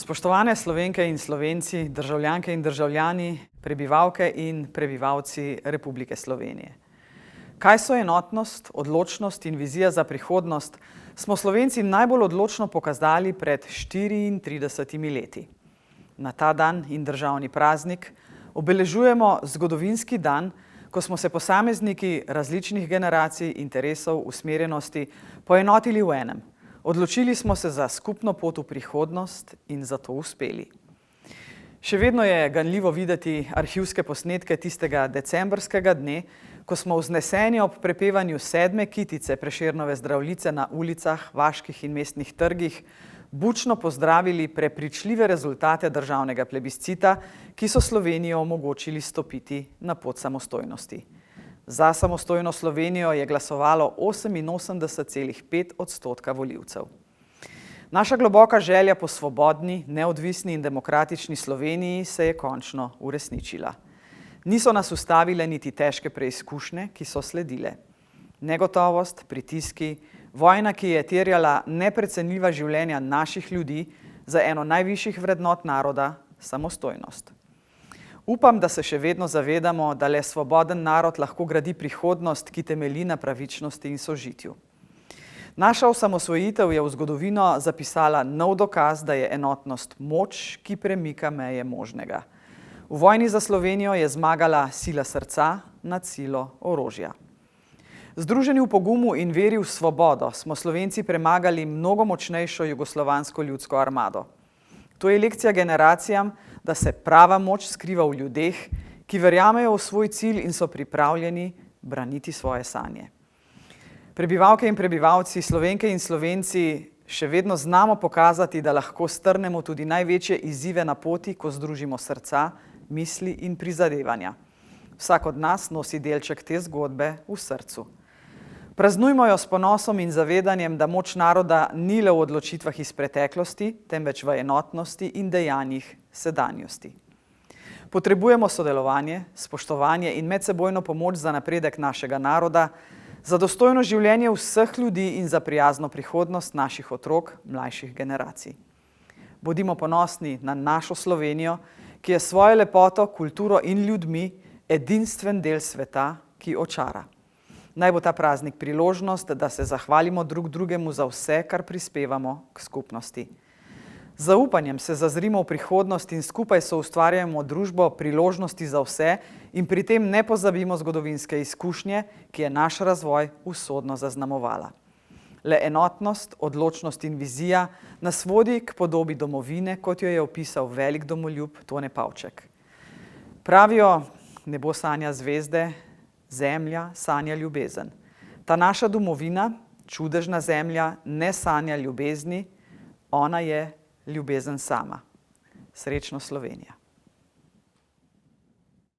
Spoštovane Slovenke in Slovenci, državljanke in državljani, prebivalke in prebivalci Republike Slovenije. Kaj so enotnost, odločnost in vizija za prihodnost, smo Slovenci najbolj odločno pokazali pred 34 leti. Na ta dan in državni praznik obeležujemo zgodovinski dan, ko smo se posamezniki različnih generacij, interesov, usmerjenosti poenotili v enem. Odločili smo se za skupno pot v prihodnost in za to uspeli. Še vedno je ganljivo videti arhivske posnetke tistega decembrskega dne, ko smo vzneseni ob prepevanju 7. kitice Prešernove Zdravljice na ulicah, vaških in mestnih trgih, bučno pozdravili prepričljive rezultate državnega plebiscita, ki so Slovenijo omogočili stopiti na pot samostojnosti. Za samostojno Slovenijo je glasovalo 88,5% volivcev. Naša globoka želja po svobodni, neodvisni in demokratični Sloveniji se je končno uresničila. Niso nas ustavile niti težke preizkušnje, ki so sledile. Negotovost, pritiski, vojna, ki je terjala neprecenljiva življenja naših ljudi za eno najvišjih vrednot naroda, samostojnost. Upam, da se še vedno zavedamo, da le svoboden narod lahko gradi prihodnost, ki temelji na pravičnosti in sožitju. Naša osamosvojitev je v zgodovino zapisala nov dokaz, da je enotnost moč, ki premika meje možnega. V vojni za Slovenijo je zmagala sila srca nad silo orožja. Združeni v pogumu in veri v svobodo smo Slovenci premagali mnogo močnejšo jugoslovansko ljudsko armado. To je lekcija generacijam, da se prava moč skriva v ljudeh, ki verjamejo v svoj cilj in so pripravljeni braniti svoje sanje. Prebivalke in prebivalci, Slovenke in Slovenci še vedno znamo pokazati, da lahko strnemo tudi največje izzive na poti, ko združimo srca, misli in prizadevanja. Vsak od nas nosi delček te zgodbe v srcu. Praznujmo jo s ponosom in zavedanjem, da moč naroda ni le v odločitvah iz preteklosti, temveč v enotnosti in dejanjih sedanjosti. Potrebujemo sodelovanje, spoštovanje in medsebojno pomoč za napredek našega naroda, za dostojno življenje vseh ljudi in za prijazno prihodnost naših otrok, mlajših generacij. Bodimo ponosni na našo Slovenijo, ki je svojo lepoto, kulturo in ljudmi edinstven del sveta, ki očara. Naj bo ta praznik priložnost, da se zahvalimo drug drugemu za vse, kar prispevamo k skupnosti. Z zaupanjem se zazrimo v prihodnost in skupaj soustvarjamo družbo priložnosti za vse in pri tem ne pozabimo zgodovinske izkušnje, ki je naš razvoj usodno zaznamovala. Le enotnost, odločnost in vizija nas vodi k podobi domovine, kot jo je opisal velik domoljub Tone Pavček. Pravijo, nebo sanja zvezde, zemlja sanja ljubezen. Ta naša domovina, čudežna zemlja, ne sanja ljubezni, ona je ljubezen sama. Srečno Slovenija.